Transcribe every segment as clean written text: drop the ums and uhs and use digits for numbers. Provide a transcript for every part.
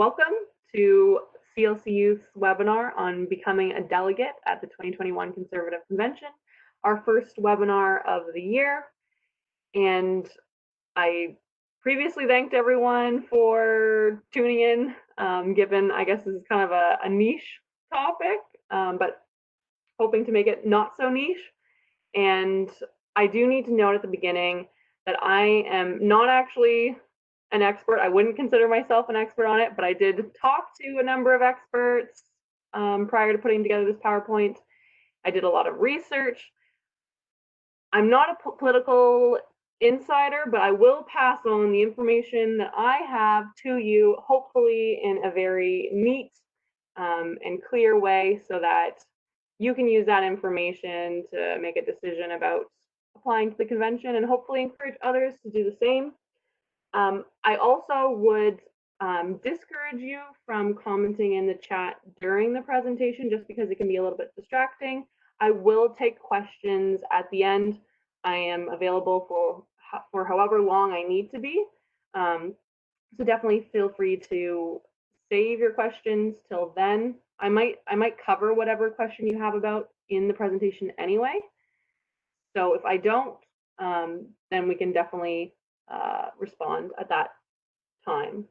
Welcome to CLC Youth's webinar on becoming a delegate at the 2021 Conservative Convention, our first webinar of the year. And I previously thanked everyone for tuning in, given I guess this is kind of a niche topic, but hoping to make it not so niche. And I do need to note at the beginning that I am not actually an expert. I wouldn't consider myself an expert on it, but I did talk to a number of experts prior to putting together this PowerPoint. I did a lot of research. I'm not a political insider, but I will pass on the information that I have to you, hopefully in a very neat and clear way so that you can use that information to make a decision about applying to the convention and hopefully encourage others to do the same. I also would discourage you from commenting in the chat during the presentation just because it can be a little bit distracting. I will take questions at the end. I am available for however long I need to be. So definitely feel free to save your questions till then. I might cover whatever question you have about in the presentation anyway. So if I don't, then we can definitely respond at that time.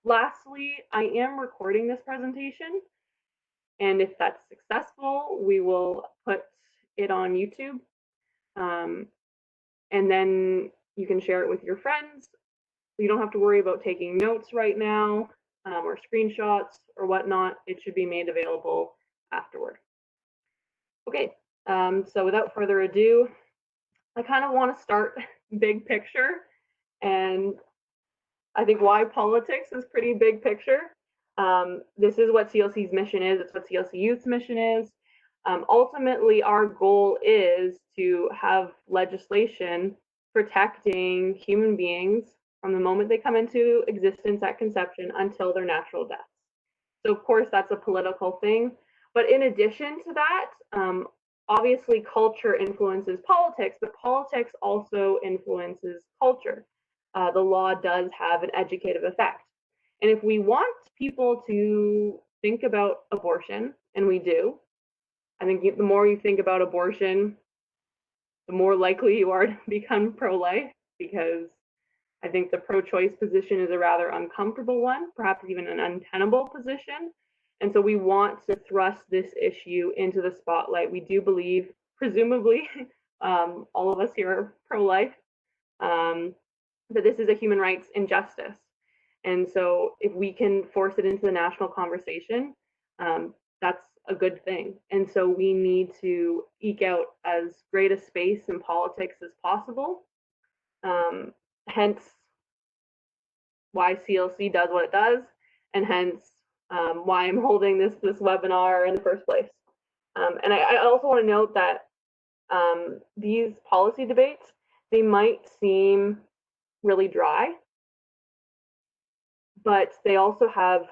Lastly, I am recording this presentation, and if that's successful, we will put it on YouTube, and then you can share it with your friends. You don't have to worry about taking notes right now or screenshots or whatnot. It should be made available afterward. Okay, so without further ado, I kind of want to start big picture, and I think why politics is pretty big picture. This is what CLC's mission is. It's what CLC Youth's mission is. Ultimately, our goal is to have legislation protecting human beings from the moment they come into existence at conception until their natural death. So of course, that's a political thing. But in addition to that, obviously culture influences politics, but politics also influences culture. The law does have an educative effect. And if we want people to think about abortion, and we do, I think the more you think about abortion, the more likely you are to become pro-life, because I think the pro-choice position is a rather uncomfortable one, perhaps even an untenable position. And so we want to thrust this issue into the spotlight. We do believe, presumably, all of us here are pro-life, that this is a human rights injustice. And so if we can force it into the national conversation, that's a good thing. And so we need to eke out as great a space in politics as possible. Hence why CLC does what it does, and hence why I'm holding this webinar in the first place. And I also want to note that these policy debates, they might seem really dry, but they also have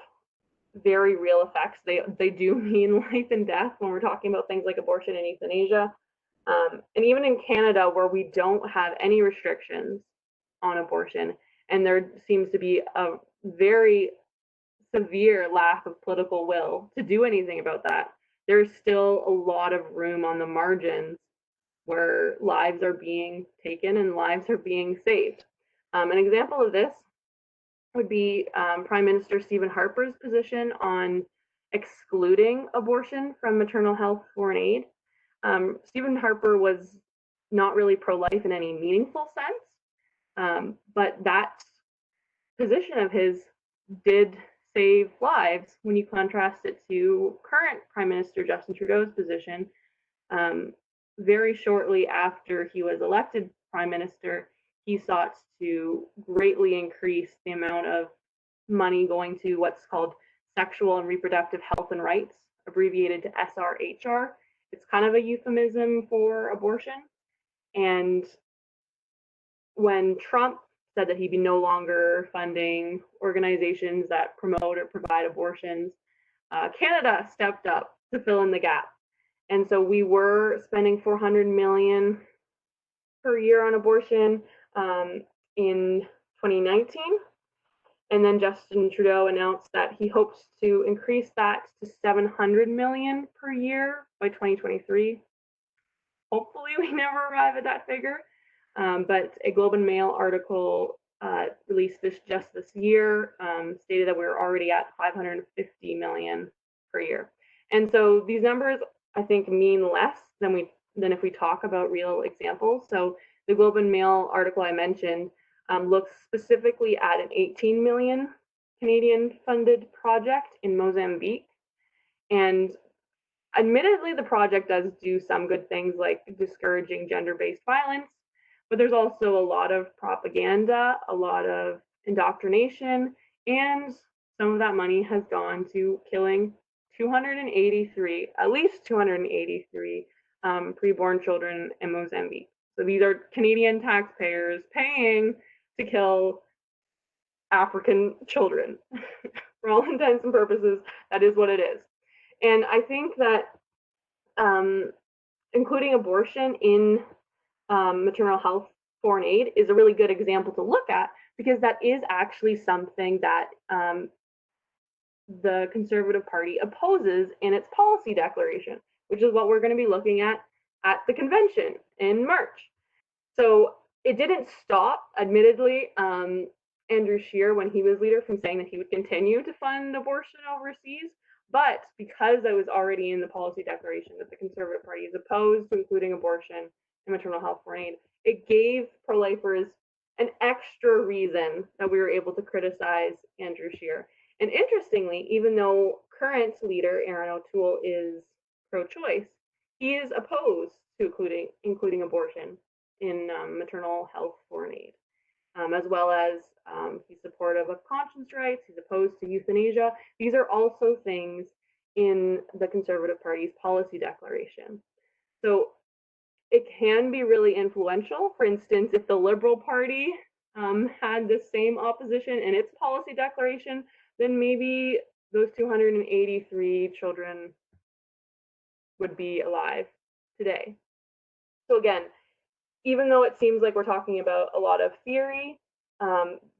very real effects. They do mean life and death when we're talking about things like abortion and euthanasia. And even in Canada, where we don't have any restrictions on abortion, and there seems to be a very severe lack of political will to do anything about that, there's still a lot of room on the margins where lives are being taken and lives are being saved. An example of this would be Prime Minister Stephen Harper's position on excluding abortion from maternal health foreign aid. Stephen Harper was not really pro-life in any meaningful sense, but that position of his did save lives when you contrast it to current Prime Minister Justin Trudeau's position. Very shortly after he was elected Prime Minister, he sought to greatly increase the amount of money going to what's called sexual and reproductive health and rights, abbreviated to SRHR. It's kind of a euphemism for abortion. And when Trump said that he'd be no longer funding organizations that promote or provide abortions, Canada stepped up to fill in the gap. And so we were spending $400 million per year on abortion in 2019. And then Justin Trudeau announced that he hopes to increase that to $700 million per year by 2023. Hopefully we never arrive at that figure. But a Globe and Mail article released just this year stated that we're already at $550 million per year. And so these numbers, I think, mean less than if we talk about real examples. So the Globe and Mail article I mentioned looks specifically at an 18 million Canadian funded project in Mozambique. And admittedly, the project does do some good things like discouraging gender-based violence, but there's also a lot of propaganda, a lot of indoctrination, and some of that money has gone to killing at least 283 preborn children in Mozambique. So these are Canadian taxpayers paying to kill African children. For all intents and purposes, that is what it is. And I think that including abortion in maternal health foreign aid is a really good example to look at, because that is actually something that the Conservative Party opposes in its policy declaration, which is what we're going to be looking at the convention in March. So it didn't stop, admittedly, Andrew Scheer, when he was leader, from saying that he would continue to fund abortion overseas. But because I was already in the policy declaration that the Conservative Party is opposed to including abortion in maternal health foreign aid, it gave pro-lifers an extra reason that we were able to criticize Andrew Scheer. And interestingly, even though current leader Erin O'Toole is pro-choice, he is opposed to including abortion in maternal health foreign aid, as well as he's supportive of conscience rights, he's opposed to euthanasia. These are also things in the Conservative Party's policy declaration. So it can be really influential. For instance, if the Liberal Party had the same opposition in its policy declaration, then maybe those 283 children would be alive today. So again, even though it seems like we're talking about a lot of theory,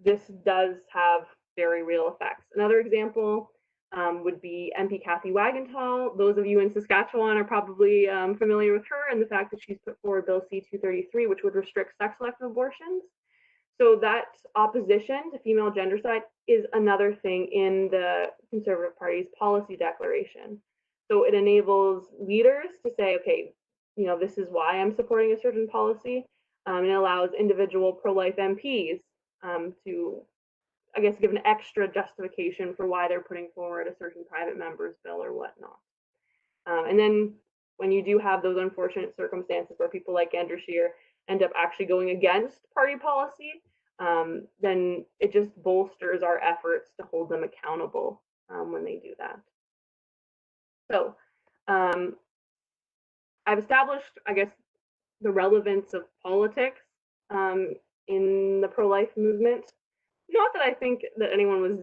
this does have very real effects. Another example would be MP Kathy Wagenthal. Those of you in Saskatchewan are probably familiar with her and the fact that she's put forward Bill C-233, which would restrict sex-selective abortions. So that opposition to female gendercide is another thing in the Conservative Party's policy declaration. So it enables leaders to say, okay, this is why I'm supporting a certain policy. And it allows individual pro-life MPs to, I guess, give an extra justification for why they're putting forward a certain private member's bill or whatnot. And then when you do have those unfortunate circumstances where people like Andrew Scheer end up actually going against party policy, then it just bolsters our efforts to hold them accountable when they do that. So I've established, I guess, the relevance of politics in the pro-life movement. Not that I think that anyone was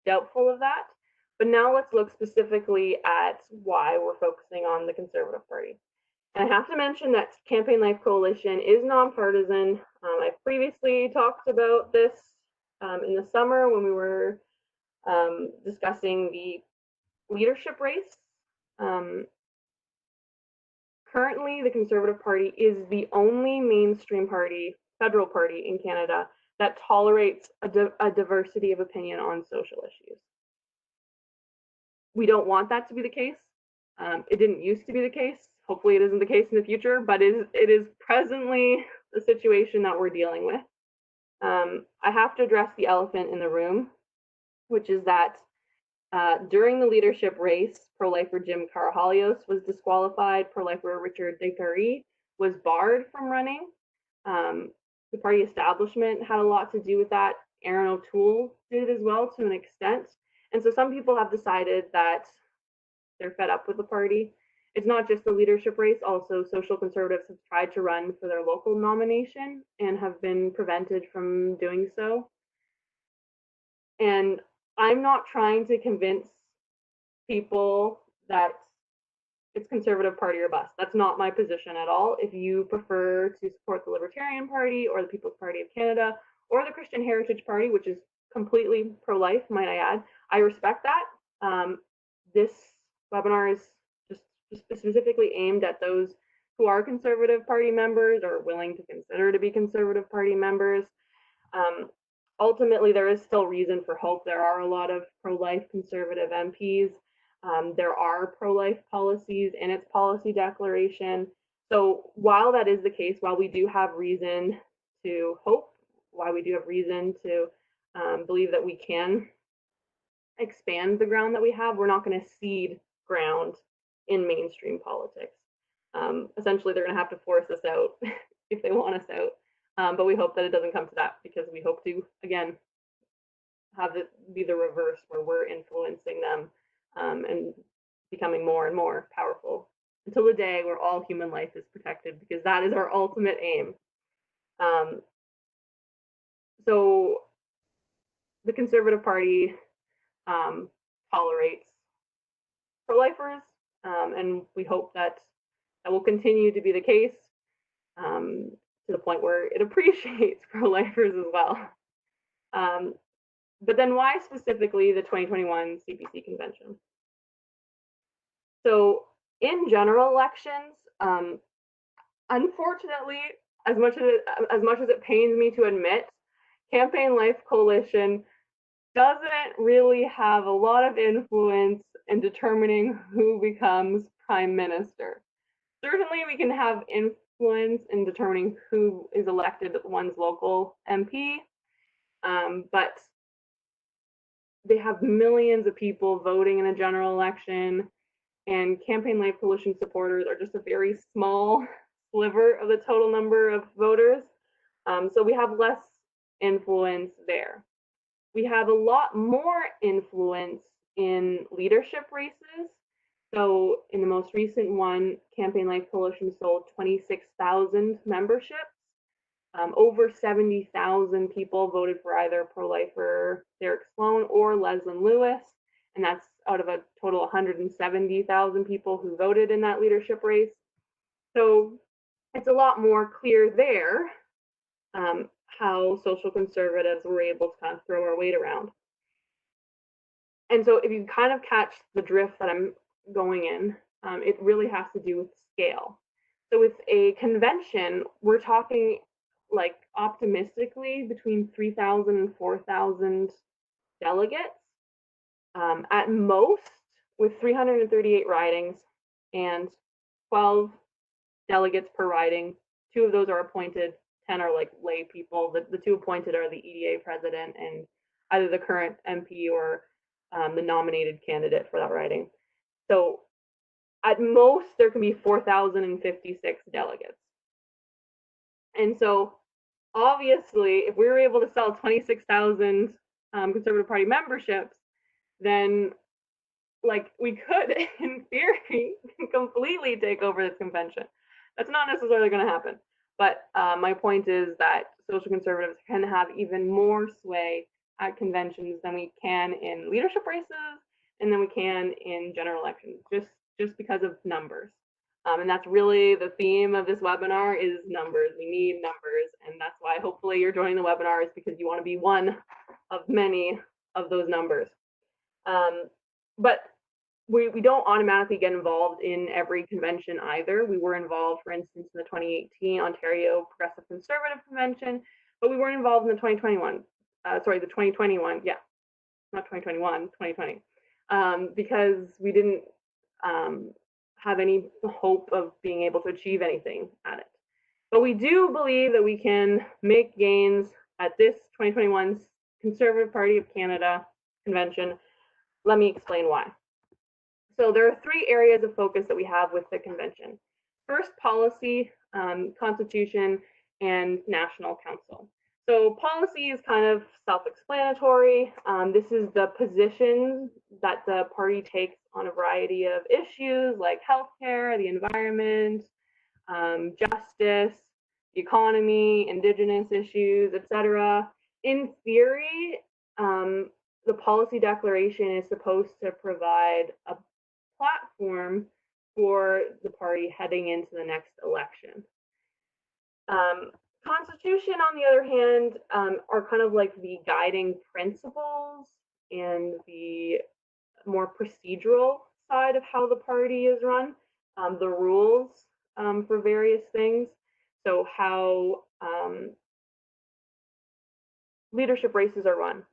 doubtful of that, but now let's look specifically at why we're focusing on the Conservative Party. And I have to mention that Campaign Life Coalition is nonpartisan. I've previously talked about this in the summer when we were discussing the leadership race. Currently, the Conservative Party is the only mainstream party, federal party in Canada that tolerates a diversity of opinion on social issues. We don't want that to be the case. It didn't used to be the case. Hopefully it isn't the case in the future, but it is presently the situation that we're dealing with. I have to address the elephant in the room, which is that during the leadership race, pro-lifer Jim Carahalios was disqualified. Pro-lifer Richard Descaries was barred from running. The party establishment had a lot to do with that. Erin O'Toole did as well to an extent. And so some people have decided that they're fed up with the party. It's not just the leadership race, also social conservatives have tried to run for their local nomination and have been prevented from doing so. And I'm not trying to convince people that it's Conservative Party or bust. That's not my position at all. If you prefer to support the Libertarian Party or the People's Party of Canada or the Christian Heritage Party, which is completely pro-life, might I add. I respect that. This webinar is just specifically aimed at those who are Conservative Party members or willing to consider to be Conservative Party members. Ultimately, there is still reason for hope. There are a lot of pro-life Conservative MPs. There are pro-life policies in its policy declaration. So while that is the case, while we do have reason to hope, while we do have reason to believe that we can expand the ground that we have, we're not going to cede ground in mainstream politics. Essentially, they're going to have to force us out if they want us out. But we hope that it doesn't come to that, because we hope to, again, have it be the reverse, where we're influencing them and becoming more and more powerful until the day where all human life is protected, because that is our ultimate aim. So the Conservative Party tolerates pro-lifers, and we hope that that will continue to be the case, to the point where it appreciates pro-lifers as well. But then why specifically the 2021 CPC Convention? So in general elections, unfortunately, as much as it pains me to admit, Campaign Life Coalition doesn't really have a lot of influence in determining who becomes prime minister. Certainly, we can have influence in determining who is elected one's local MP, but they have millions of people voting in a general election, and Campaign Life Coalition supporters are just a very small sliver of the total number of voters. So we have less influence there. We have a lot more influence in leadership races. So in the most recent one, Campaign Life Coalition sold 26,000 memberships. Over 70,000 people voted for either pro-lifer Derek Sloan or Leslyn Lewis, and that's out of a total of 170,000 people who voted in that leadership race. So it's a lot more clear there how social conservatives were able to kind of throw our weight around. And so if you kind of catch the drift that I'm going in, it really has to do with scale. So with a convention, we're talking like optimistically between 3,000 and 4,000 delegates. At most, with 338 ridings and 12 delegates per riding, 2 of those are appointed, 10 are like lay people. The 2 appointed are the EDA president and either the current MP or the nominated candidate for that riding. So at most, there can be 4,056 delegates. And so obviously, if we were able to sell 26,000 Conservative Party memberships, then like we could, in theory, completely take over this convention. That's not necessarily going to happen. But my point is that social conservatives can have even more sway at conventions than we can in leadership races and than we can in general elections, just because of numbers. And that's really the theme of this webinar is numbers. We need numbers, and that's why hopefully you're joining the webinar, is because you want to be one of many of those numbers. But we don't automatically get involved in every convention either. We were involved, for instance, in the 2018 Ontario Progressive Conservative Convention, but we weren't involved in the 2021, the 2021, yeah, not 2021, 2020, because we didn't have any hope of being able to achieve anything at it. But we do believe that we can make gains at this 2021 Conservative Party of Canada convention. Let me explain why. So there are 3 areas of focus that we have with the convention. First, policy, constitution, and national council. So policy is kind of self-explanatory. This is the position that the party takes on a variety of issues like healthcare, the environment, justice, the economy, Indigenous issues, etc. In theory, the policy declaration is supposed to provide a platform for the party heading into the next election. Constitution, on the other hand, are kind of like the guiding principles and the more procedural side of how the party is run, the rules for various things. So how leadership races are run,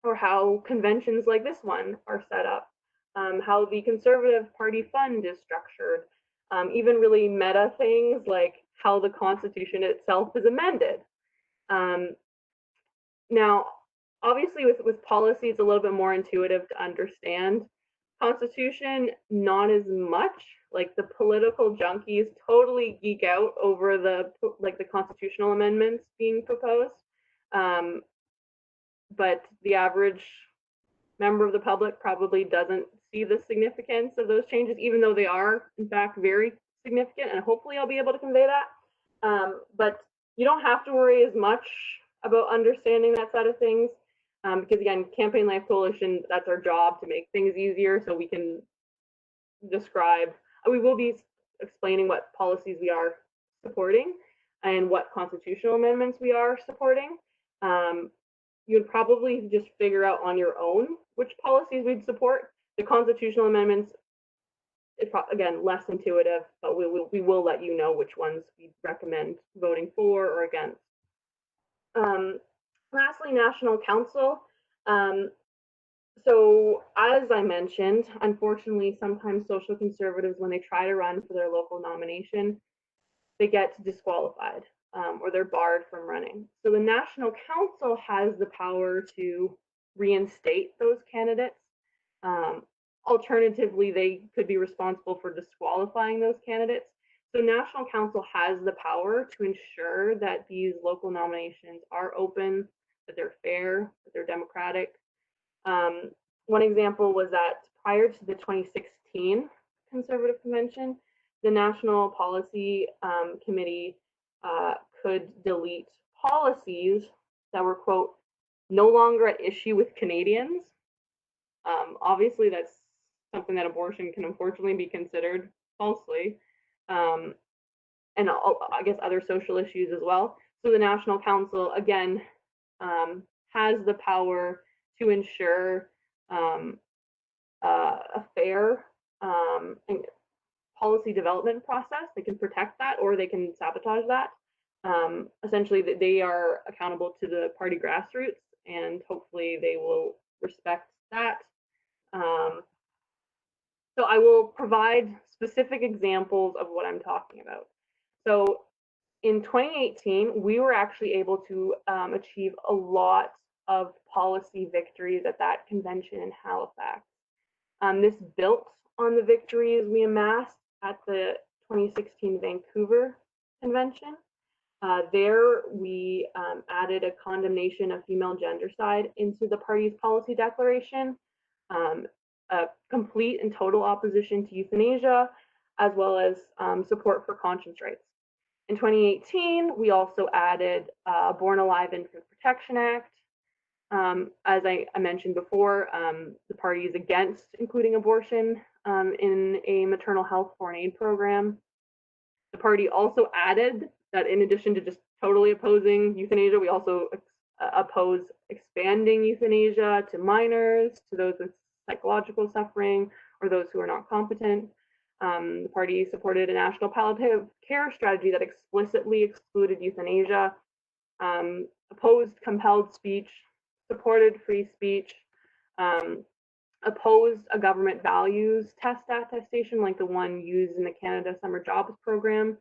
or how conventions like this one are set up, how the Conservative Party fund is structured, even really meta things like how the Constitution itself is amended. Now, obviously, with policy, it's a little bit more intuitive to understand. Constitution, not as much. Like the political junkies totally geek out over the constitutional amendments being proposed, but the average member of the public probably doesn't see the significance of those changes, even though they are in fact very significant. And hopefully, I'll be able to convey that. But you don't have to worry as much about understanding that side of things, because again, Campaign Life Coalition, that's our job, to make things easier so we can describe, we will be explaining what policies we are supporting and what constitutional amendments we are supporting. You'd probably just figure out on your own which policies we'd support. The constitutional amendments, again, less intuitive, but we will let you know which ones we recommend voting for or against. Lastly, National Council. So as I mentioned, unfortunately, sometimes social conservatives, when they try to run for their local nomination, they get disqualified or they're barred from running. So the National Council has the power to reinstate those candidates. Alternatively, they could be responsible for disqualifying those candidates. So National Council has the power to ensure that these local nominations are open, that they're fair, that they're democratic. One example was that prior to the 2016 Conservative Convention, the National Policy Committee could delete policies that were, quote, no longer at issue with Canadians. Obviously, that's something that abortion can unfortunately be considered falsely. And I guess other social issues as well. So the National Council, again, has the power to ensure a fair policy development process. They can protect that or they can sabotage that. Essentially, they are accountable to the party grassroots, and hopefully they will respect that. So I will provide specific examples of what I'm talking about. So in 2018, we were actually able to achieve a lot of policy victories at that convention in Halifax. This built on the victories we amassed at the 2016 Vancouver Convention. There, we added a condemnation of female gendercide into the party's policy declaration, a complete and total opposition to euthanasia, as well as support for conscience rights. In 2018, we also added Born Alive Infant Protection Act. As I mentioned before, the party is against including abortion in a maternal health foreign aid program. The party also added that in addition to just totally opposing euthanasia, we also oppose expanding euthanasia to minors, to those with psychological suffering, or those who are not competent. The party supported a national palliative care strategy that explicitly excluded euthanasia, opposed compelled speech, supported free speech, opposed a government values test attestation like the one used in the Canada Summer Jobs Program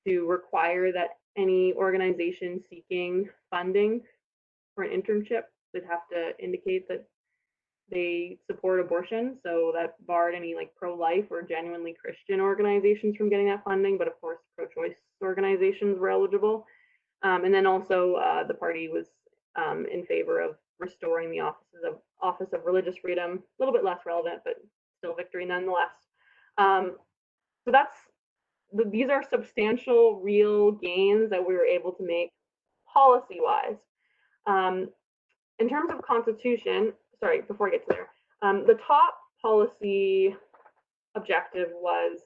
to require that any organization seeking funding for an internship would have to indicate that they support abortion. So that barred any like pro-life or genuinely Christian organizations from getting that funding, but of course pro-choice organizations were eligible. And then also the party was in favor of restoring the Office of Religious Freedom, a little bit less relevant, but still victory nonetheless. So these are substantial, real gains that we were able to make policy-wise. In terms of constitution, sorry, before I get to there, the top policy objective was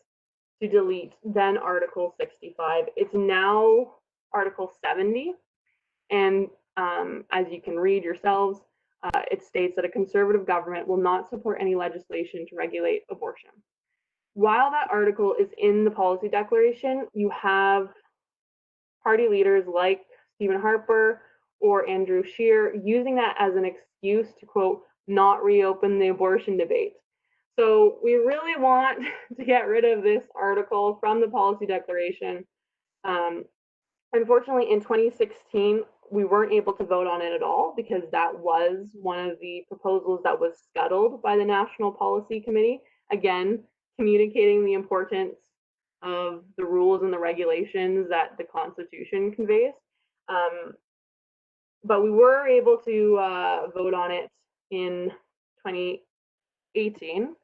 to delete then Article 65. It's now Article 70. And as you can read yourselves, it states that a conservative government will not support any legislation to regulate abortion. While that article is in the policy declaration, you have party leaders like Stephen Harper or Andrew Scheer using that as an excuse to, quote, not reopen the abortion debate. So we really want to get rid of this article from the policy declaration. Unfortunately, in 2016, we weren't able to vote on it at all because that was one of the proposals that was scuttled by the National Policy Committee. Again, communicating the importance of the rules and the regulations that the Constitution conveys. But we were able to vote on it in 2018.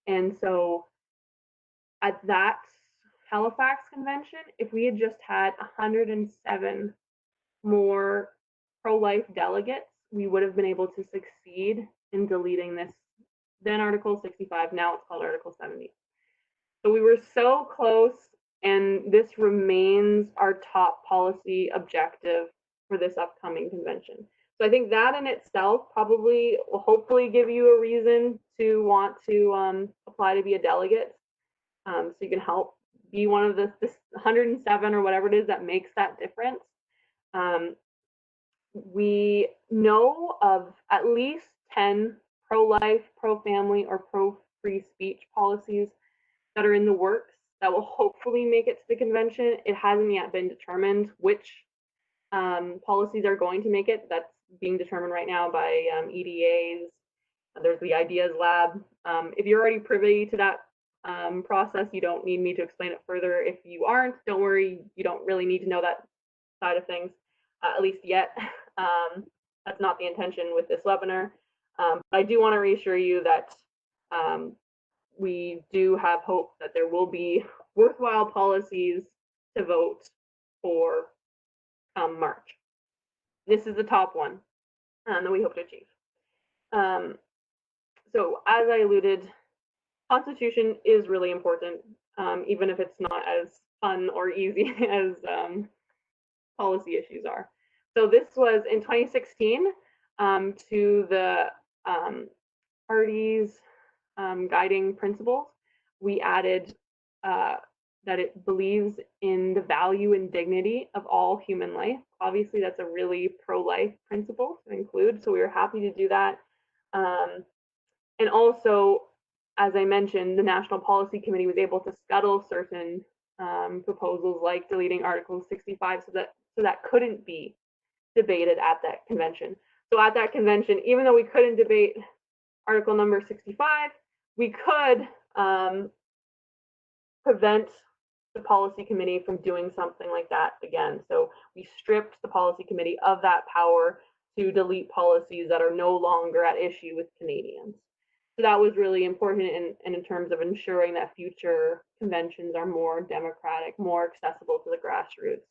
And so at that Halifax Convention, if we had just had 107 more pro-life delegates, we would have been able to succeed in deleting this, then Article 65, now it's called Article 70. So we were so close, and this remains our top policy objective for this upcoming convention. So I think that in itself probably will hopefully give you a reason to want to apply to be a delegate. So you can help be one of this 107 or whatever it is that makes that difference. We know of at least 10 pro-life, pro-family, or pro-free speech policies that are in the works that will hopefully make it to the convention. It hasn't yet been determined which policies are going to make it. That's being determined right now by EDAs. There's the Ideas Lab. If you're already privy to that process, you don't need me to explain it further. If you aren't, don't worry, you don't really need to know that side of things, at least yet. That's not the intention with this webinar. But I do want to reassure you that we do have hope that there will be worthwhile policies to vote for March. This is the top one that we hope to achieve. So as I alluded, Constitution is really important, even if it's not as fun or easy as policy issues are. So this was in 2016 to the party's guiding principles. We added that it believes in the value and dignity of all human life. Obviously, that's a really pro-life principle to include, so we were happy to do that. And also, as I mentioned, the National Policy Committee was able to scuttle certain proposals like deleting Article 65 so that couldn't be debated at that convention. So at that convention, even though we couldn't debate Article number 65, we could prevent the policy committee from doing something like that again. So we stripped the policy committee of that power to delete policies that are no longer at issue with Canadians. So that was really important in terms of ensuring that future conventions are more democratic, more accessible to the grassroots.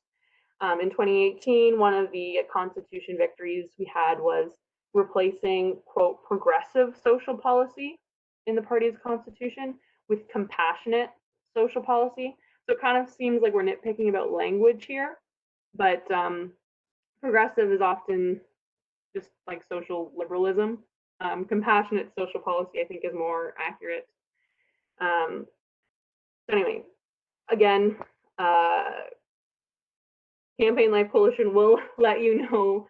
In 2018, one of the Constitution victories we had was replacing, quote, progressive social policy in the party's Constitution with compassionate social policy. So it kind of seems like we're nitpicking about language here, but progressive is often just like social liberalism. Compassionate social policy, I think, is more accurate. So anyway, again, Campaign Life Coalition will let you know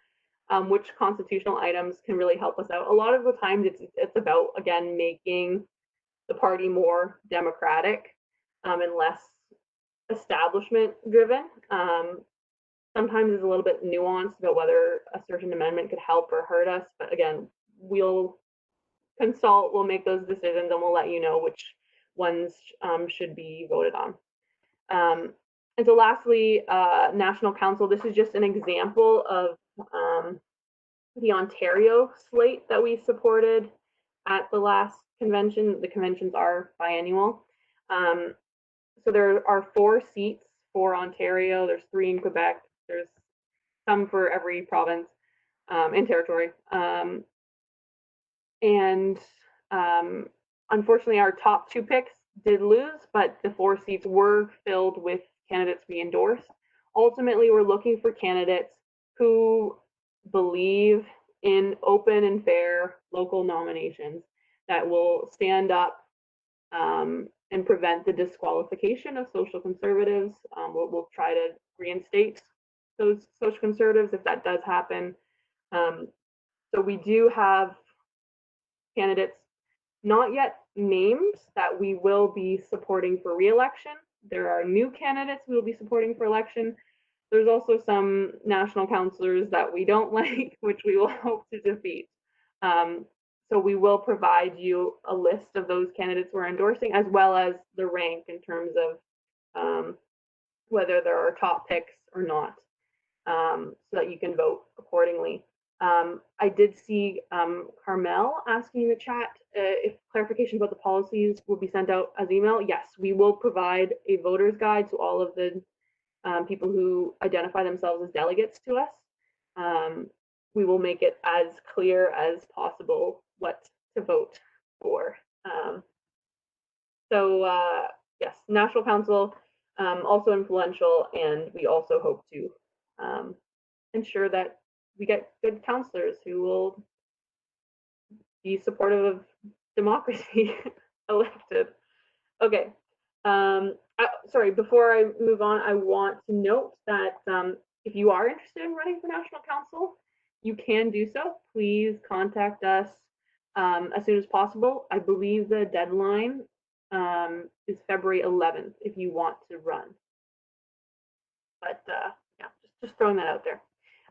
which constitutional items can really help us out. A lot of the times it's about, again, making the party more democratic and less establishment driven. Sometimes it's a little bit nuanced about whether a certain amendment could help or hurt us, but again, we'll consult, we'll make those decisions, and we'll let you know which ones should be voted on. And so lastly, National Council, this is just an example of the Ontario slate that we supported at the last convention. The conventions are biannual. So there are 4 seats for Ontario, there's 3 in Quebec, there's some for every province and territory. Unfortunately, our top 2 picks did lose, but the 4 seats were filled with candidates we endorsed. ultimately we're looking for candidates who believe in open and fair local nominations, that will stand up and prevent the disqualification of social conservatives. We'll try to reinstate those social conservatives if that does happen. So we do have candidates not yet named that we will be supporting for re-election. There are new candidates we will be supporting for election. There's also some national councillors that we don't like, which we will hope to defeat. So we will provide you a list of those candidates we're endorsing, as well as the rank in terms of whether there are top picks or not, so that you can vote accordingly. I did see Carmel asking in the chat if clarification about the policies will be sent out as email. Yes, we will provide a voter's guide to all of the people who identify themselves as delegates to us. We will make it as clear as possible what to vote for. Yes, National Council, also influential, and we also hope to ensure that we get good councillors who will be supportive of democracy elected. Okay. Sorry, before I move on, I want to note that if you are interested in running for National Council, you can do so. Please contact us as soon as possible. I believe the deadline is February 11th if you want to run. But yeah, just throwing that out there.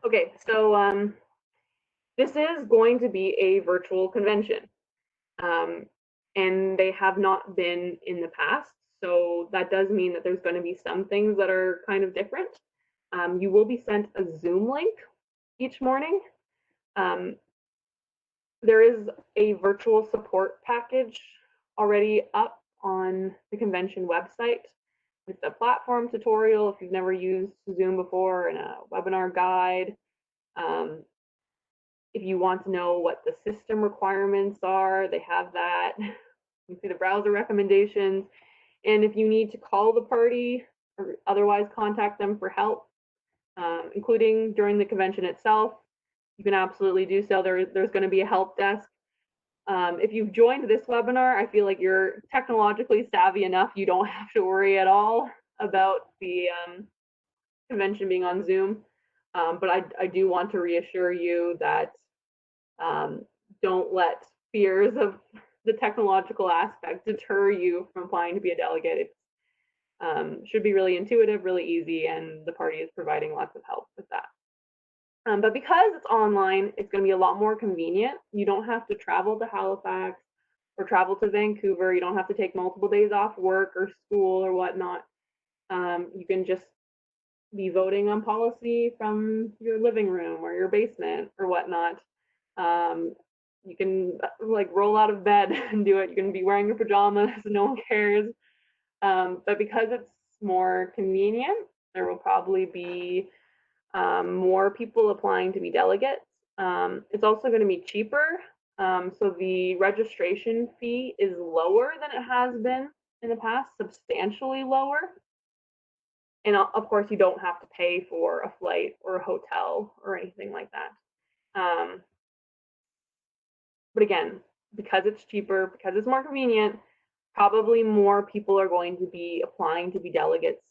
Okay, so this is going to be a virtual convention, and they have not been in the past. So that does mean that there's going to be some things that are kind of different. You will be sent a Zoom link each morning. There is a virtual support package already up on the convention website with the platform tutorial if you've never used Zoom before, and a webinar guide. If you want to know what the system requirements are, they have that. You can see the browser recommendations. And if you need to call the party or otherwise contact them for help, including during the convention itself, you can absolutely do so. There's going to be a help desk. If you've joined this webinar, I feel like you're technologically savvy enough. You don't have to worry at all about the convention being on Zoom. But I do want to reassure you that don't let fears of the technological aspect deter you from applying to be a delegate. It should be really intuitive, really easy, and the party is providing lots of help with that. But because it's online, it's going to be a lot more convenient. You don't have to travel to Halifax or travel to Vancouver. You don't have to take multiple days off work or school or whatnot. You can just be voting on policy from your living room or your basement or whatnot. You can like roll out of bed and do it. You can be wearing your pajamas, no one cares. But because it's more convenient, there will probably be more people applying to be delegates. It's also going to be cheaper. So the registration fee is lower than it has been in the past, substantially lower. And of course, you don't have to pay for a flight or a hotel or anything like that. But again, because it's cheaper, because it's more convenient, probably more people are going to be applying to be delegates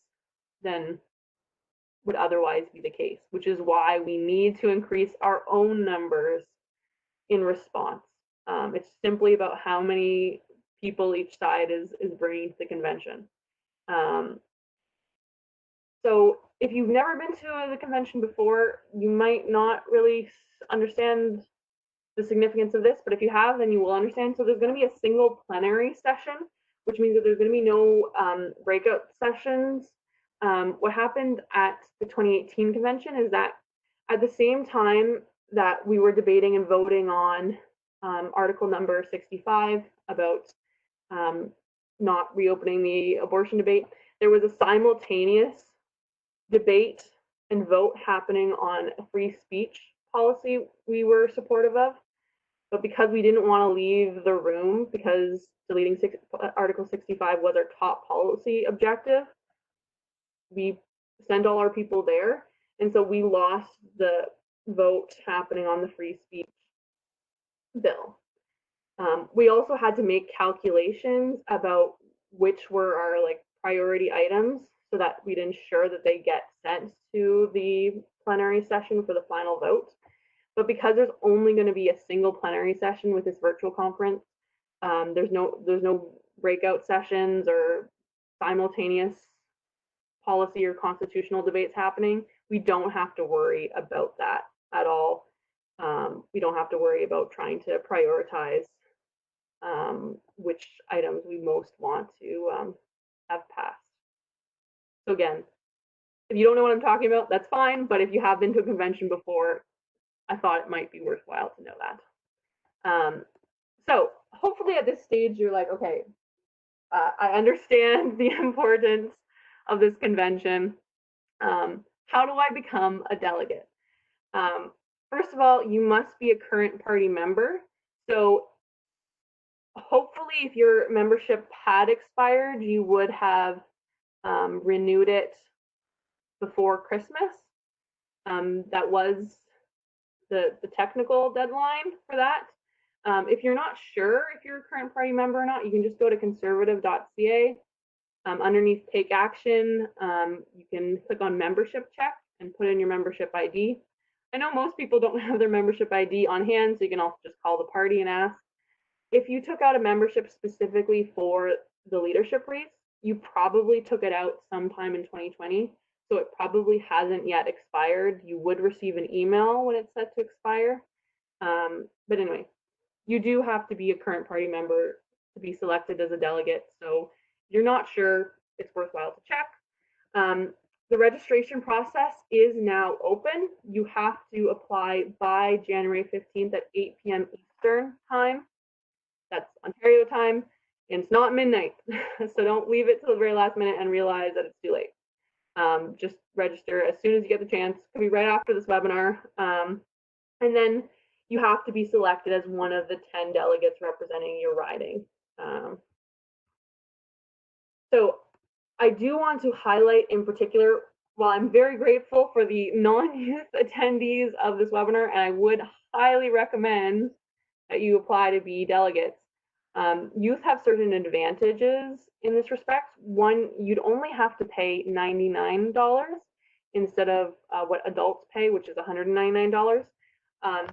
than would otherwise be the case, which is why we need to increase our own numbers in response. It's simply about how many people each side is bringing to the convention. So if you've never been to the convention before, you might not really understand the significance of this, but if you have, then you will understand. So there's going to be a single plenary session, which means that there's going to be no breakout sessions. What happened at the 2018 convention is that at the same time that we were debating and voting on article number 65 about not reopening the abortion debate, there was a simultaneous debate and vote happening on a free speech policy we were supportive of. But because we didn't want to leave the room, because deleting Article 65 was our top policy objective, we send all our people there. And so we lost the vote happening on the free speech bill. We also had to make calculations about which were our like priority items so that we'd ensure that they get sent to the plenary session for the final vote. But because there's only going to be a single plenary session with this virtual conference, there's no breakout sessions or simultaneous policy or constitutional debates happening. We don't have to worry about that at all. We don't have to worry about trying to prioritize which items we most want to have passed. So again, if you don't know what I'm talking about, that's fine. But if you have been to a convention before, I thought it might be worthwhile to know that. So hopefully at this stage, you're like, okay, I understand the importance of this convention. How do I become a delegate? First of all, you must be a current party member. So hopefully if your membership had expired, you would have renewed it before Christmas. That was the technical deadline for that. If you're not sure if you're a current party member or not, you can just go to conservative.ca. Underneath Take Action, you can click on Membership Check and put in your membership ID. I know most people don't have their membership ID on hand, so you can also just call the party and ask. If you took out a membership specifically for the leadership race, you probably took it out sometime in 2020, so it probably hasn't yet expired. You would receive an email when it's set to expire. But anyway, you do have to be a current party member to be selected as a delegate. So if you're not sure, it's worthwhile to check. The registration process is now open. You have to apply by January 15th at 8 p.m. Eastern time. That's Ontario time, and it's not midnight. So don't leave it till the very last minute and realize that it's too late. Just register as soon as you get the chance. It could be right after this webinar. And then you have to be selected as one of the 10 delegates representing your riding. So I do want to highlight in particular, while I'm very grateful for the non-youth attendees of this webinar, and I would highly recommend that you apply to be delegates, youth have certain advantages in this respect. One, you'd only have to pay $99 instead of what adults pay, which is $199.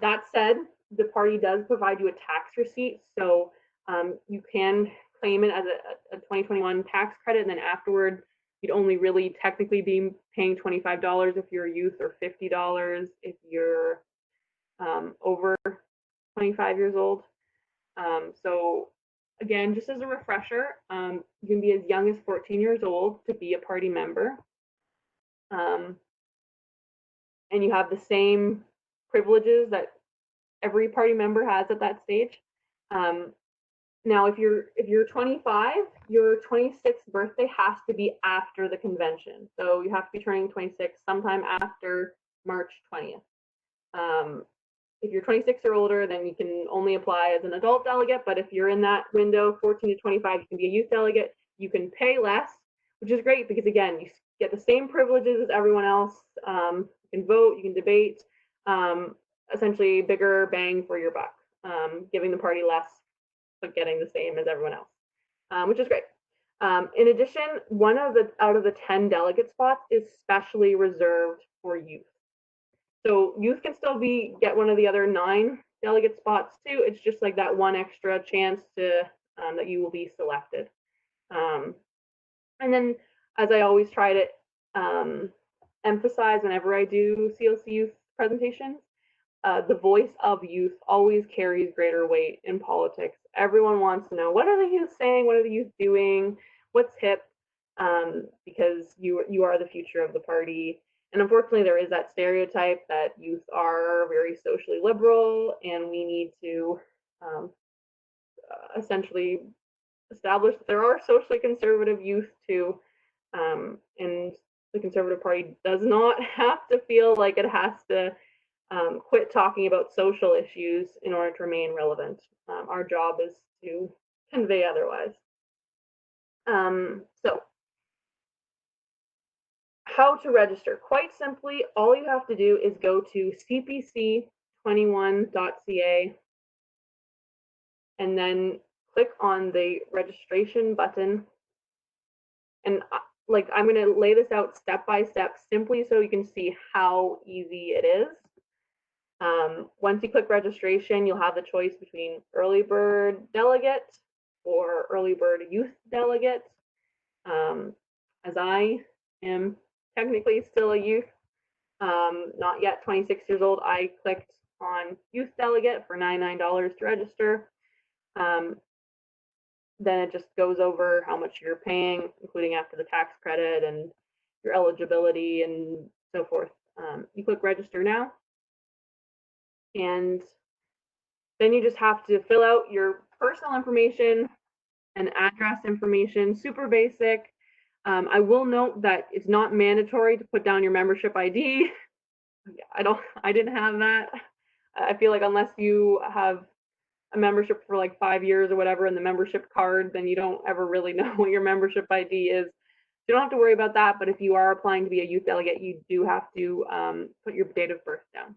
That said, the party does provide you a tax receipt, so you can claim it as a 2021 tax credit, and then afterward, you'd only really technically be paying $25 if you're a youth, or $50 if you're over 25 years old. So again, just as a refresher, you can be as young as 14 years old to be a party member. And you have the same privileges that every party member has at that stage. Now, if you're 25, your 26th birthday has to be after the convention. So you have to be turning 26 sometime after March 20th. If you're 26 or older, then you can only apply as an adult delegate. But if you're in that window, 14 to 25, you can be a youth delegate. You can pay less, which is great because, again, you get the same privileges as everyone else. You can vote, you can debate, essentially bigger bang for your buck, giving the party less, but getting the same as everyone else, which is great. In addition, one of the out of the 10 delegate spots is specially reserved for youth. So youth can still get one of the other 9 delegate spots too. It's just like that one extra chance to that you will be selected. And then, as I always try to emphasize whenever I do CLC youth presentations, the voice of youth always carries greater weight in politics. Everyone wants to know, what are the youth saying? What are the youth doing? What's hip? Because you are the future of the party. And unfortunately, there is that stereotype that youth are very socially liberal, and we need to essentially establish that there are socially conservative youth too. And the Conservative Party does not have to feel like it has to quit talking about social issues in order to remain relevant. Our job is to convey otherwise. So How to register? Quite simply, all you have to do is go to cpc21.ca and then click on the registration button. And like, I'm going to lay this out step by step simply so you can see how easy it is. Once you click registration, you'll have the choice between early bird delegate or early bird youth delegate. As I am technically still a youth, not yet 26 years old, I clicked on youth delegate for $99 to register. Then it just goes over how much you're paying, including after the tax credit and your eligibility and so forth. You click register now, and then you just have to fill out your personal information and address information, super basic. I will note that it's not mandatory to put down your membership ID. I didn't have that. I feel like unless you have a membership for like 5 years or whatever in the membership card, then you don't ever really know what your membership ID is. You don't have to worry about that, but if you are applying to be a youth delegate, you do have to put your date of birth down.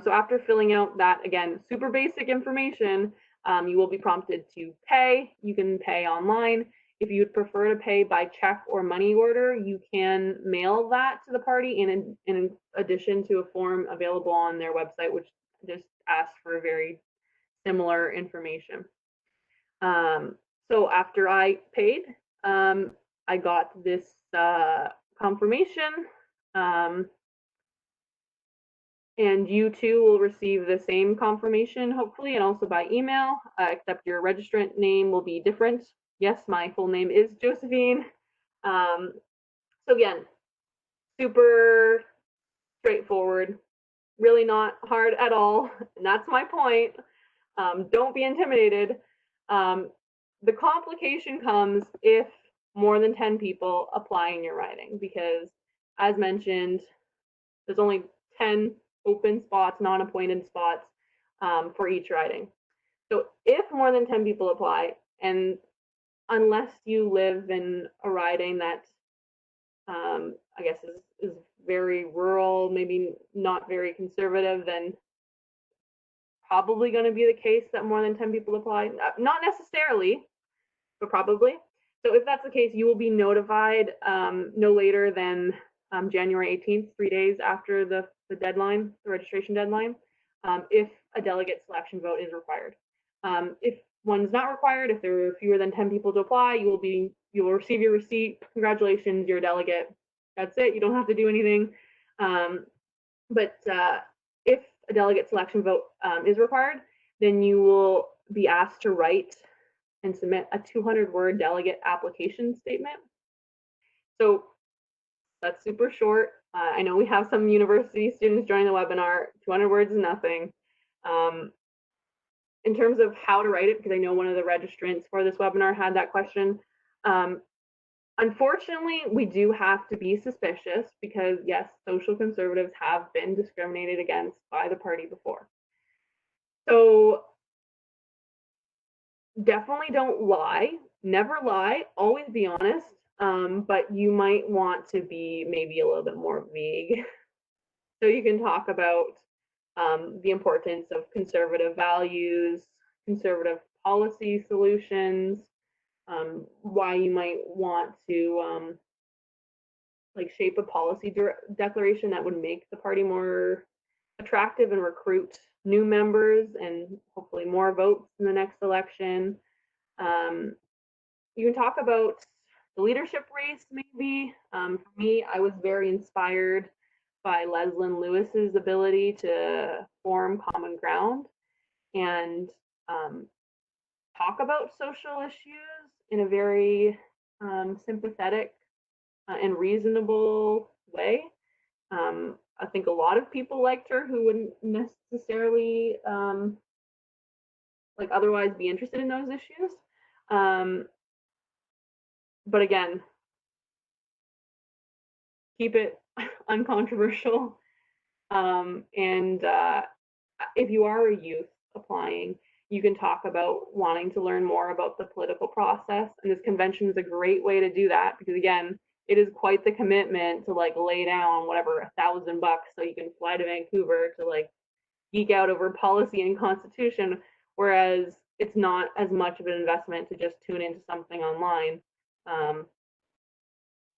So after filling out that, again, super basic information, you will be prompted to pay. You can pay online. If you'd prefer to pay by check or money order, you can mail that to the party in addition to a form available on their website, which just asks for very similar information. So after I paid, I got this confirmation, and you too will receive the same confirmation, hopefully, and also by email, except your registrant name will be different. Yes, my full name is Josephine. So again, super straightforward, really not hard at all, and that's my point. Don't be intimidated. The complication comes if more than 10 people apply in your riding, because as mentioned, there's only 10 open spots, non-appointed spots for each riding. So if more than 10 people apply, and unless you live in a riding that I guess is very rural, maybe not very conservative, then probably going to be the case that more than 10 people apply. Not necessarily, but probably. So if that's the case, you will be notified no later than January 18th, 3 days after the deadline, the registration deadline, if a delegate selection vote is required. If one's not required, if there are fewer than 10 people to apply, you will receive your receipt. Congratulations, you're a delegate. That's it. You don't have to do anything. But if a delegate selection vote is required, then you will be asked to write and submit a 200-word delegate application statement. So that's super short. I know we have some university students joining the webinar. 200 words is nothing. In terms of how to write it, because I know one of the registrants for this webinar had that question. Unfortunately, we do have to be suspicious because, yes, social conservatives have been discriminated against by the party before. So definitely don't lie. Never lie. Always be honest. But you might want to be maybe a little bit more vague. So you can talk about the importance of conservative values, conservative policy solutions, why you might want to like shape a policy declaration that would make the party more attractive and recruit new members and hopefully more votes in the next election. You can talk about the leadership race, maybe. For me, I was very inspired by Leslyn Lewis's ability to form common ground and talk about social issues in a very sympathetic and reasonable way. I think a lot of people liked her who wouldn't necessarily like otherwise be interested in those issues. But again, keep it uncontroversial. And if you are a youth applying, you can talk about wanting to learn more about the political process. And this convention is a great way to do that because, again, it is quite the commitment to like lay down whatever $1,000 so you can fly to Vancouver to like geek out over policy and constitution, whereas it's not as much of an investment to just tune into something online.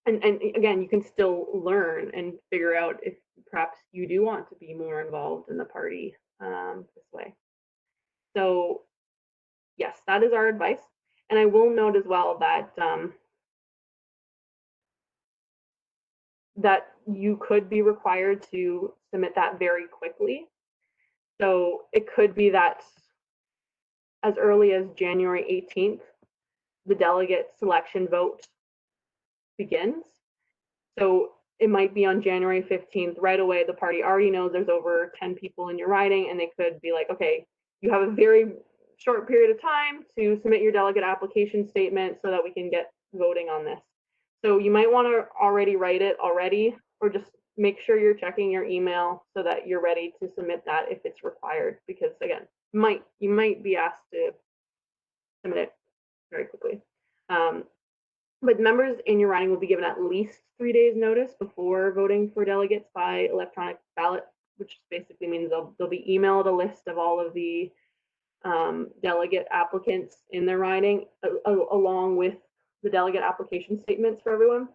And again, you can still learn and figure out if perhaps you do want to be more involved in the party this way. So yes, that is our advice. And I will note as well that that you could be required to submit that very quickly. So it could be that as early as January 18th, the delegate selection vote begins. So it might be on January 15th, right away, the party already knows there's over 10 people in your riding, and they could be like, okay, you have a very short period of time to submit your delegate application statement so that we can get voting on this. So you might want to already write it already, or just make sure you're checking your email so that you're ready to submit that if it's required, because again, you might be asked to submit it very quickly. But members in your riding will be given at least 3 days notice before voting for delegates by electronic ballot, which basically means they'll be emailed a list of all of the delegate applicants in their riding, along with the delegate application statements for everyone.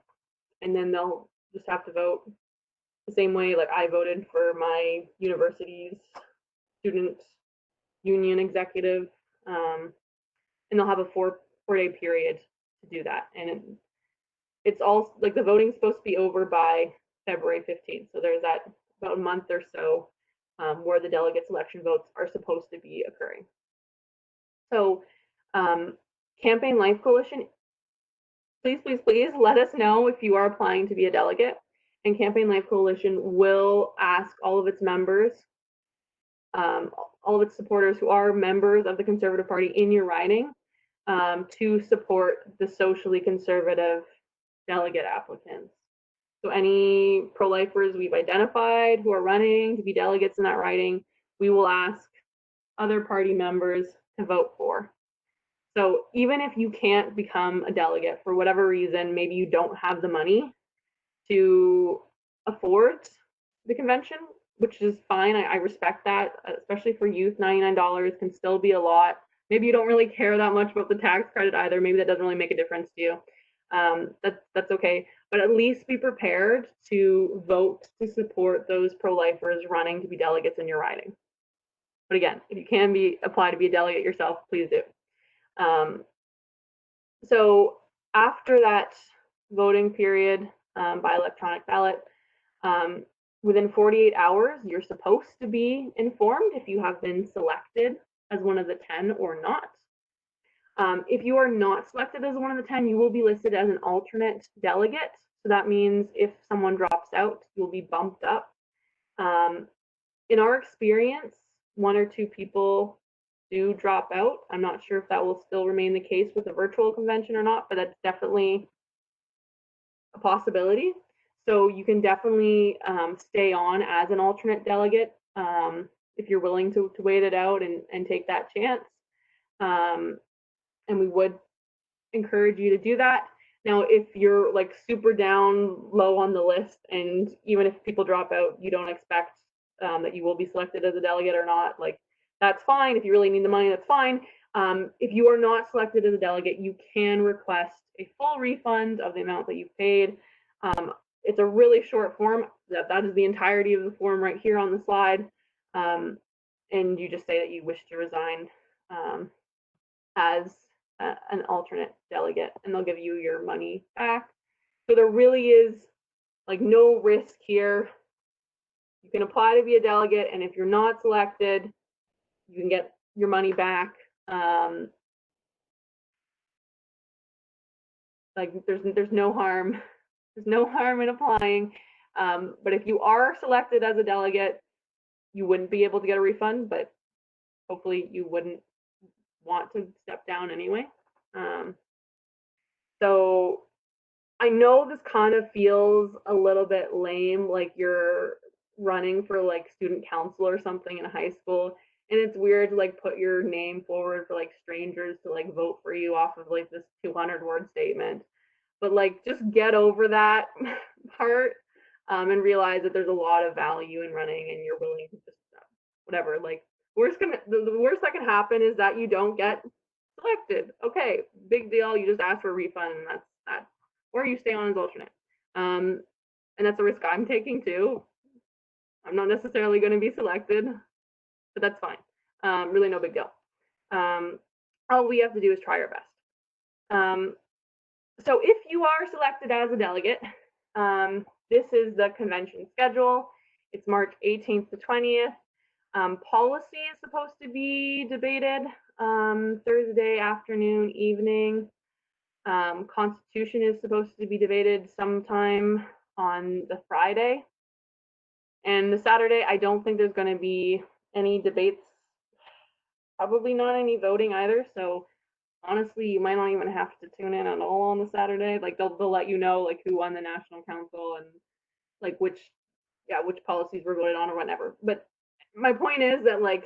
And then they'll just have to vote the same way like I voted for my university's student union executive. And they'll have a four-day period to do that. And it's all like the voting's supposed to be over by February 15th. So there's that about a month or so where the delegate selection votes are supposed to be occurring. So Campaign Life Coalition, please let us know if you are applying to be a delegate. And Campaign Life Coalition will ask all of its members, all of its supporters who are members of the Conservative Party in your riding, to support the socially conservative delegate applicants. So any pro-lifers we've identified who are running to be delegates in that riding, we will ask other party members to vote for. So even if you can't become a delegate for whatever reason, maybe you don't have the money to afford the convention, which is fine. I respect that, especially for youth. $99 can still be a lot. Maybe you don't really care that much about the tax credit either. Maybe that doesn't really make a difference to you. That's okay. But at least be prepared to vote to support those pro-lifers running to be delegates in your riding. But again, if you can apply to be a delegate yourself, please do. So after that voting period by electronic ballot, within 48 hours, you're supposed to be informed if you have been selected as one of the 10 or not. If you are not selected as one of the 10, you will be listed as an alternate delegate. So that means if someone drops out, you'll be bumped up. In our experience, 1 or 2 people do drop out. I'm not sure if that will still remain the case with a virtual convention or not, but that's definitely a possibility. So you can definitely stay on as an alternate delegate if you're willing to wait it out and take that chance. And we would encourage you to do that. Now, if you're like super down low on the list, and even if people drop out, you don't expect that you will be selected as a delegate or not, like that's fine. If you really need the money, that's fine. If you are not selected as a delegate, you can request a full refund of the amount that you've paid. It's a really short form. That is the entirety of the form right here on the slide. And you just say that you wish to resign as an alternate delegate, and they'll give you your money back. So there really is like no risk here. You can apply to be a delegate, and if you're not selected, you can get your money back. Like there's no harm. There's no harm in applying. But if you are selected as a delegate, you wouldn't be able to get a refund, but hopefully you wouldn't want to step down anyway. So I know this kind of feels a little bit lame, like you're running for like student council or something in high school, and it's weird to like put your name forward for like strangers to like vote for you off of like this 200-word statement. but like just get over that part and realize that there's a lot of value in running, and you're willing to just whatever. Like the worst that can happen is that you don't get selected. Okay, big deal. You just ask for a refund, and that's that. Or you stay on as alternate. And that's a risk I'm taking too. I'm not necessarily going to be selected, but that's fine. Really no big deal. All we have to do is try our best. So if you are selected as a delegate, this is the convention schedule. It's March 18th to 20th. Policy is supposed to be debated Thursday afternoon, evening. Constitution is supposed to be debated sometime on the Friday. And the Saturday, I don't think there's going to be any debates, probably not any voting either. So honestly, you might not even have to tune in at all on the Saturday. Like they'll let you know like who won the national council and like which policies were voted on or whatever. But my point is that like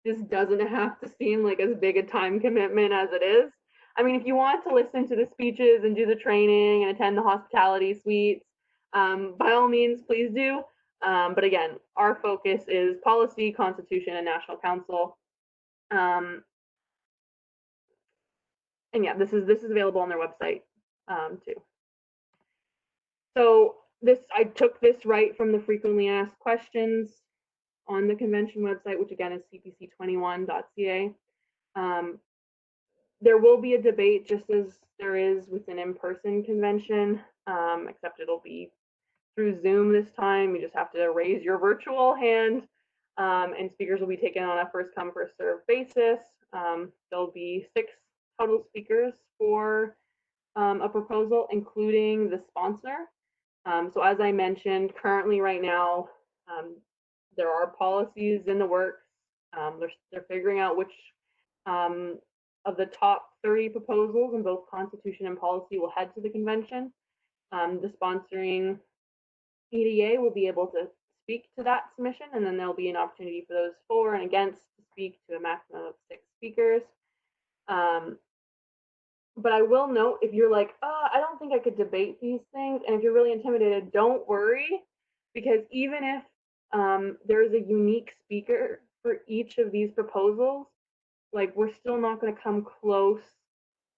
this doesn't have to seem like as big a time commitment as it is. I mean, if you want to listen to the speeches and do the training and attend the hospitality suites, by all means, please do. But again, our focus is policy, constitution, and national council. And yeah, this is available on their website too. So I took this right from the frequently asked questions on the convention website, which again is cpc21.ca. There will be a debate just as there is with an in-person convention, except it'll be through Zoom this time. You just have to raise your virtual hand, and speakers will be taken on a first come, first serve basis. There'll be 6 total speakers for a proposal, including the sponsor. So as I mentioned, currently right now, there are policies in the works. They're figuring out which of the top 30 proposals in both constitution and policy will head to the convention. The sponsoring EDA will be able to speak to that submission, and then there'll be an opportunity for those for and against to speak to a maximum of 6 speakers. But I will note, if you're like, oh, I don't think I could debate these things, and if you're really intimidated, don't worry, because even if there is a unique speaker for each of these proposals, like we're still not going to come close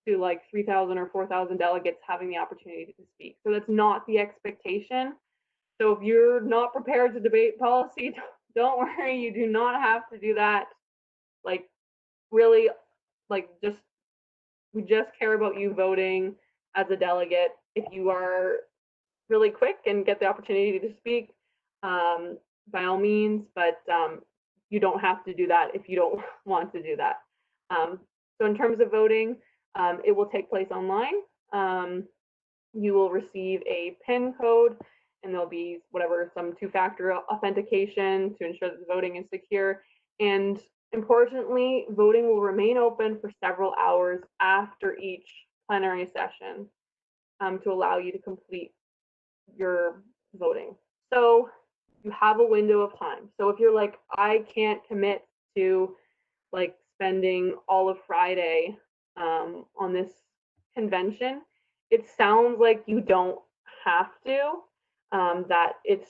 to like 3,000 or 4,000 delegates having the opportunity to speak. So that's not the expectation. So if you're not prepared to debate policy, don't worry, you do not have to do that. Like really, like we just care about you voting as a delegate. If you are really quick and get the opportunity to speak, by all means, but you don't have to do that if you don't want to do that. So in terms of voting, it will take place online. You will receive a PIN code, and there'll be some 2-factor authentication to ensure that the voting is secure. And importantly, voting will remain open for several hours after each plenary session to allow you to complete your voting. So you have a window of time. So if you're like, I can't commit to like spending all of Friday on this convention, it sounds like you don't have to, that it's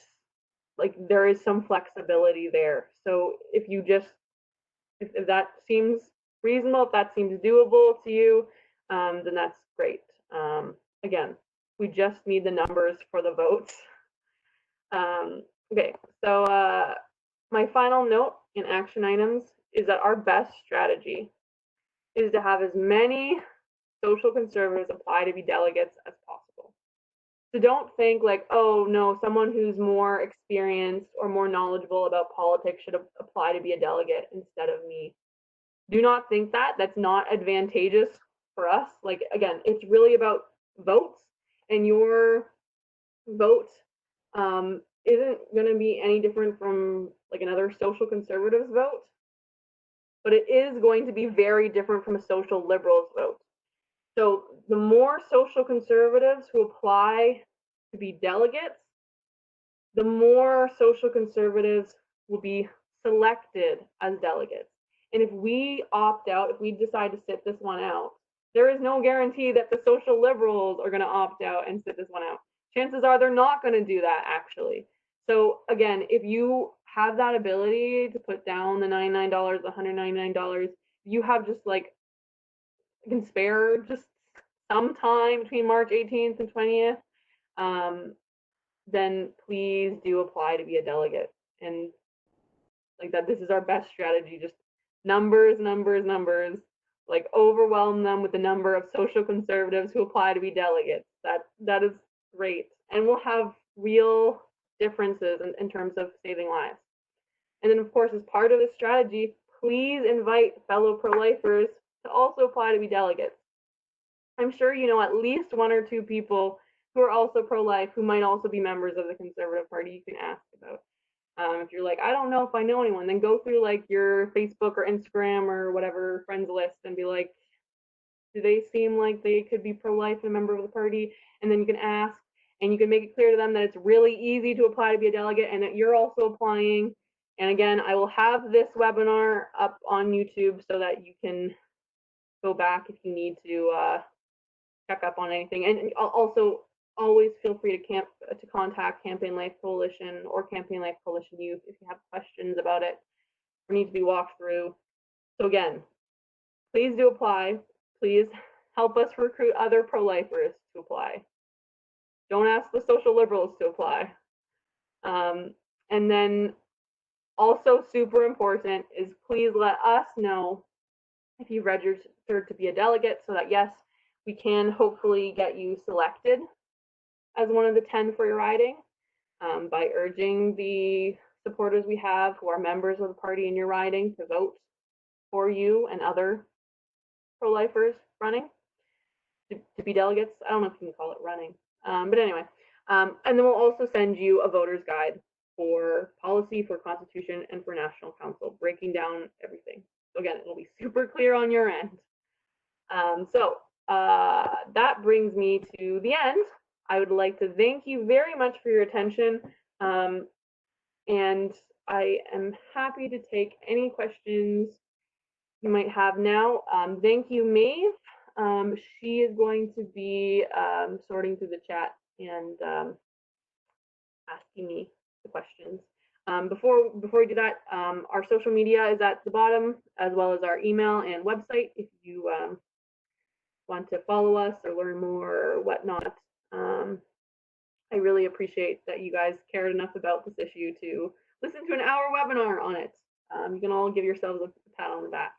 like there is some flexibility there. So if you just, if that seems reasonable, if that seems doable to you, then that's great. Again, we just need the numbers for the votes. Okay, so my final note in action items is that our best strategy is to have as many social conservatives apply to be delegates as possible. So don't think like, oh no, someone who's more experienced or more knowledgeable about politics should apply to be a delegate instead of me. Do not think that. That's not advantageous for us. Like again, it's really about votes, and your vote isn't going to be any different from like another social conservative's vote, but it is going to be very different from a social liberal's vote. So the more social conservatives who apply to be delegates, the more social conservatives will be selected as delegates. And if we opt out, if we decide to sit this one out, There is no guarantee that the social liberals are going to opt out and sit this one out. Chances are they're not going to do that, actually. So again, if you have that ability to put down the $99, the $199, you have just like, you can spare just some time between March 18th and 20th, then please do apply to be a delegate. And like that, this is our best strategy. Just numbers, numbers, numbers. Like overwhelm them with the number of social conservatives who apply to be delegates. That is great, and we'll have real differences in terms of saving lives. And then, of course, as part of this strategy, please invite fellow pro-lifers to also apply to be delegates. I'm sure you know at least one or two people who are also pro-life who might also be members of the Conservative Party you can ask about. If you're like, I don't know if I know anyone, then go through like your Facebook or Instagram or whatever friends list and be like, do they seem like they could be pro-life and a member of the party? And then you can ask, and you can make it clear to them that it's really easy to apply to be a delegate and that you're also applying. And again, I will have this webinar up on YouTube so that you can go back if you need to check up on anything. And also, always feel free to contact Campaign Life Coalition or Campaign Life Coalition Youth if you have questions about it or need to be walked through. So again, please do apply. Please help us recruit other pro-lifers to apply. Don't ask the social liberals to apply. And then also super important is please let us know if you've registered to be a delegate so that, yes, we can hopefully get you selected as one of the 10 for your riding by urging the supporters we have who are members of the party in your riding to vote for you and other pro-lifers running to be delegates. I don't know if you can call it running, but anyway. And then we'll also send you a voter's guide for policy, for Constitution, and for National Council, breaking down everything. So again, it'll be super clear on your end. That brings me to the end. I would like to thank you very much for your attention. And I am happy to take any questions you might have now. Thank you, Maeve. She is going to be sorting through the chat and asking me the questions. Before we do that, our social media is at the bottom, as well as our email and website if you want to follow us or learn more or whatnot. I really appreciate that you guys cared enough about this issue to listen to an hour webinar on it. You can all give yourselves a pat on the back.